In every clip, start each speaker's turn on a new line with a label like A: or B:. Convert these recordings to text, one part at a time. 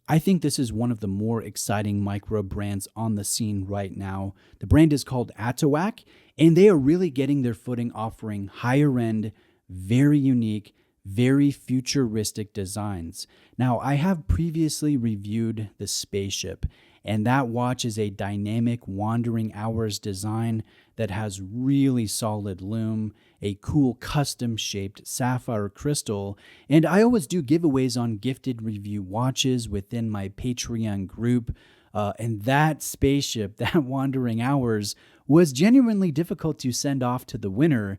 A: I think this is one of the more exciting micro brands on the scene right now. The brand is called Atowak, and they are really getting their footing offering higher end, very unique, very futuristic designs. Now, I have previously reviewed the Spaceship, and that watch is a dynamic wandering hours design that has really solid lume, a cool custom shaped sapphire crystal, and I always do giveaways on gifted review watches within my Patreon group. And that Spaceship, that Wandering Hours, was genuinely difficult to send off to the winner.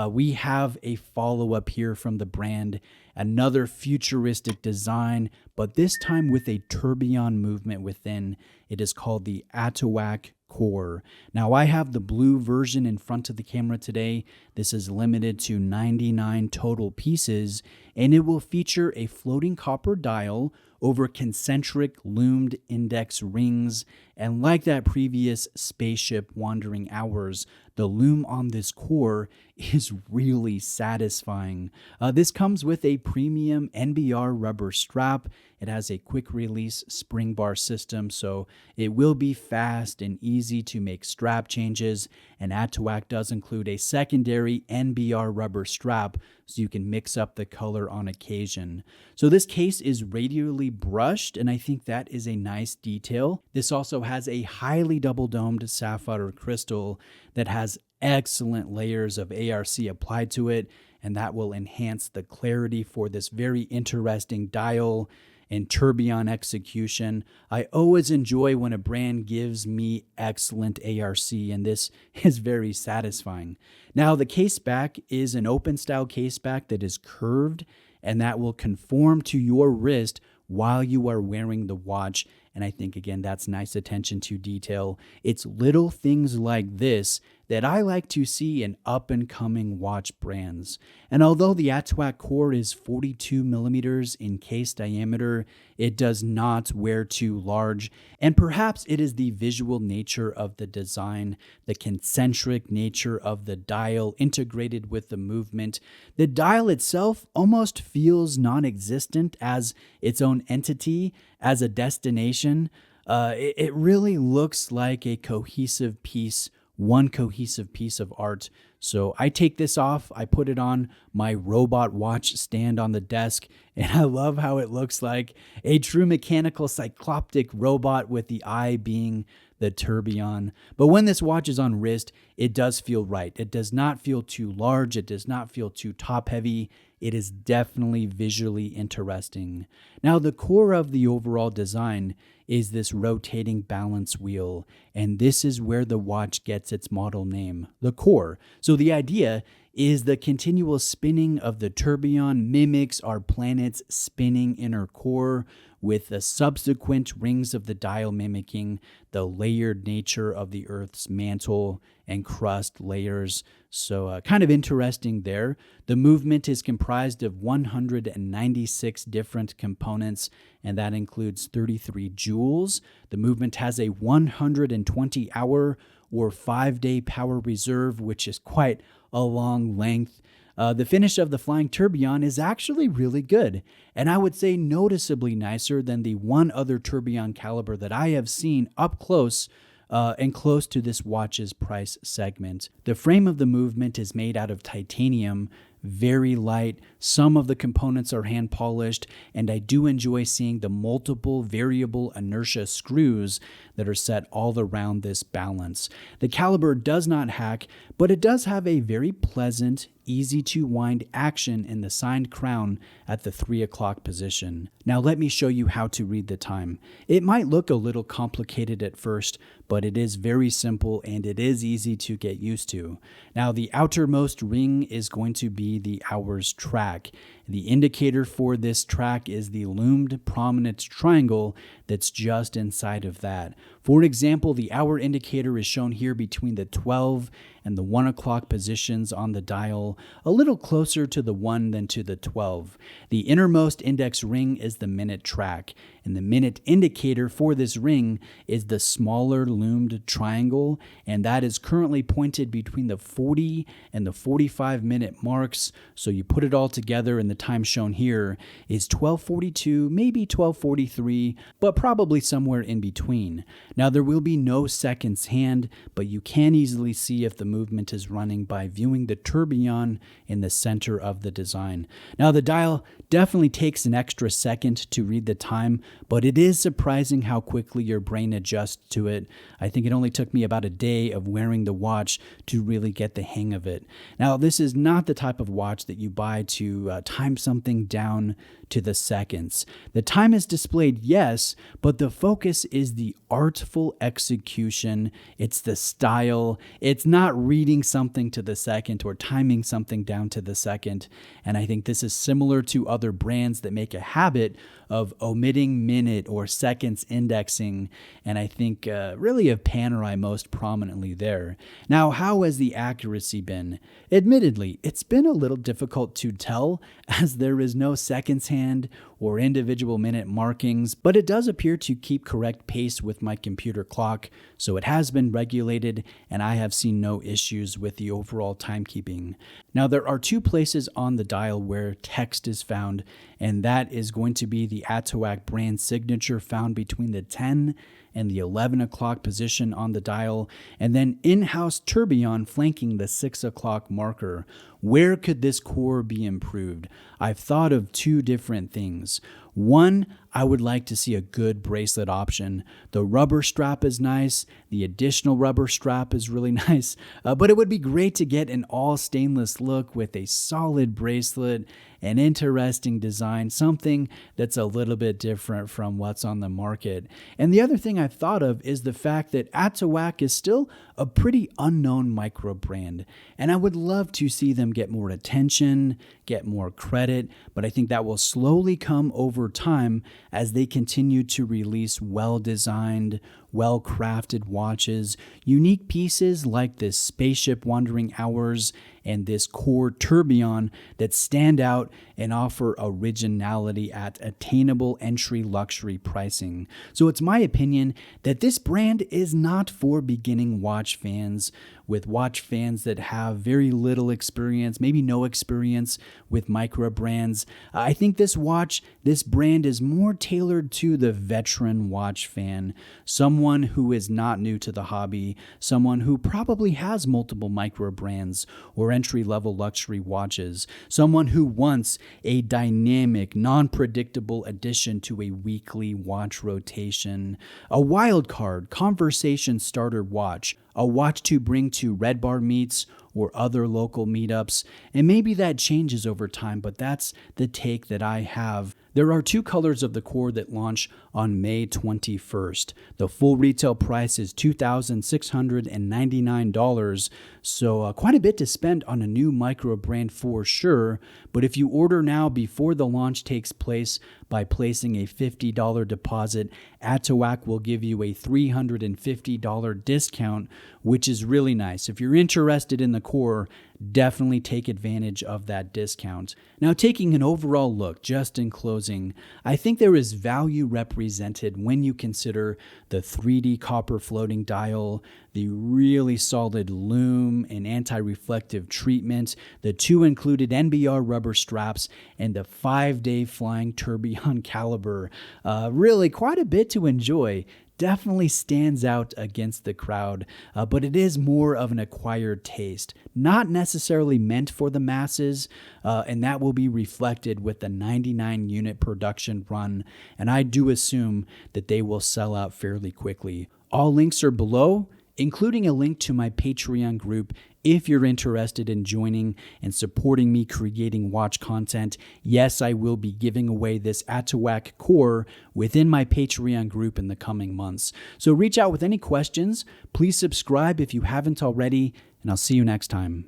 A: We have a follow-up here from the brand, another futuristic design, but this time with a tourbillon movement within. It is called the Atowak Core. Now, I have the blue version in front of the camera today. This is limited to 99 total pieces, and it will feature a floating copper dial over concentric loomed index rings. And like that previous Spaceship Wandering Hours, the lume on this core is really satisfying. This comes with a premium NBR rubber strap. It has a quick release spring bar system, so it will be fast and easy to make strap changes. And Atowak does include a secondary NBR rubber strap, so you can mix up the color on occasion. So this case is radially brushed, and I think that is a nice detail. This also has a highly double-domed sapphire crystal that has excellent layers of ARC applied to it, and that will enhance the clarity for this very interesting dial and tourbillon execution. I always enjoy when a brand gives me excellent ARC, and this is very satisfying. Now, the case back is an open style case back that is curved, and that will conform to your wrist while you are wearing the watch. And I think, again, that's nice attention to detail. It's little things like this that I like to see in up-and-coming watch brands. And although the Atowak core is 42 millimeters in case diameter, it does not wear too large. And perhaps it is the visual nature of the design, the concentric nature of the dial integrated with the movement. The dial itself almost feels non-existent as its own entity, as a destination. It really looks like a cohesive piece, one cohesive piece of art. So I take this off, I put it on my robot watch stand on the desk, and I love how it looks like a true mechanical cycloptic robot with the eye being the tourbillon. But when this watch is on wrist, it does feel right. It does not feel too large. It does not feel too top heavy. It is definitely visually interesting. Now, the core of the overall design is this rotating balance wheel, and this is where the watch gets its model name, the core. So the idea is the continual spinning of the tourbillon mimics our planet's spinning inner core, with the subsequent rings of the dial mimicking the layered nature of the Earth's mantle and crust layers. So kind of interesting there. The movement is comprised of 196 different components, and that includes 33 jewels. The movement has a 120-hour or 5-day power reserve, which is quite a long length. The finish of the flying tourbillon is actually really good, and I would say noticeably nicer than the one other tourbillon caliber that I have seen up close and close to this watch's price segment. The frame of the movement is made out of titanium, very light. Some of the components are hand polished, and I do enjoy seeing the multiple variable inertia screws that are set all around this balance. The caliber does not hack, but it does have a very pleasant, easy to wind action in the signed crown at the 3 o'clock position. Now let me show you how to read the time. It might look a little complicated at first, but it is very simple and it is easy to get used to. Now the outermost ring is going to be the hours track. The indicator for this track is the loomed prominent triangle that's just inside of that. For example, the hour indicator is shown here between the 12 and the 1 o'clock positions on the dial, a little closer to the 1 than to the 12. The innermost index ring is the minute track, and the minute indicator for this ring is the smaller loomed triangle, and that is currently pointed between the 40 and the 45 minute marks. So you put it all together and the time shown here is 12:42, maybe 12:43, but probably somewhere in between. Now there will be no seconds hand, but you can easily see if the movement is running by viewing the tourbillon in the center of the design. Now the dial definitely takes an extra second to read the time, but it is surprising how quickly your brain adjusts to it. I think it only took me about a day of wearing the watch to really get the hang of it. Now this is not the type of watch that you buy to time something down to the seconds. The time is displayed, yes, but the focus is the artful execution. It's the style. It's not reading something to the second or timing something down to the second. And I think this is similar to other brands that make a habit of omitting minute or seconds indexing, and I think really of Panerai most prominently there. Now, how has the accuracy been? Admittedly, it's been a little difficult to tell as there is no seconds hand or individual minute markings, but it does appear to keep correct pace with my computer clock, so it has been regulated and I have seen no issues with the overall timekeeping. Now there are two places on the dial where text is found, and that is going to be the Atowak brand signature found between the 10 and the 11 o'clock position on the dial, and then in-house tourbillon flanking the 6 o'clock marker. Where could this core be improved? I've thought of two different things. One, I would like to see a good bracelet option. The rubber strap is nice. The additional rubber strap is really nice. But it would be great to get an all stainless look with a solid bracelet, an interesting design, something that's a little bit different from what's on the market. And the other thing I've thought of is the fact that Atowak is still a pretty unknown micro brand. And I would love to see them get more attention, get more credit, but I think that will slowly come over time as they continue to release well-designed, well-crafted watches, unique pieces like this Spaceship Wandering Hours and this core tourbillon that stand out and offer originality at attainable entry luxury pricing. So it's my opinion that this brand is not for beginning watch fans, with watch fans that have very little experience, maybe no experience with micro brands. I think this brand is more tailored to the veteran watch fan, someone who is not new to the hobby, someone who probably has multiple micro brands or entry-level luxury watches, someone who wants a dynamic, non-predictable addition to a weekly watch rotation, a wild card, conversation starter watch, a watch to bring to Red Bar meets or other local meetups, and maybe that changes over time, but that's the take that I have. There are two colors of the core that launch on May 21st. The full retail price is $2,699, so quite a bit to spend on a new micro brand for sure, but if you order now before the launch takes place by placing a $50 deposit, Atowak will give you a $350 discount, which is really nice. If you're interested in the core, definitely take advantage of that discount. Now, taking an overall look, just in closing, I think there is value represented when you consider the 3D copper floating dial, the really solid lume and anti-reflective treatment, the two included NBR rubber straps, and the 5-day flying tourbillon caliber. Really quite a bit to enjoy. Definitely stands out against the crowd, but it is more of an acquired taste, not necessarily meant for the masses, and that will be reflected with the 99 unit production run, and I do assume that they will sell out fairly quickly. All links are below, including a link to my Patreon group if you're interested in joining and supporting me creating watch content. Yes, I will be giving away this Atowak core within my Patreon group in the coming months. So reach out with any questions. Please subscribe if you haven't already, and I'll see you next time.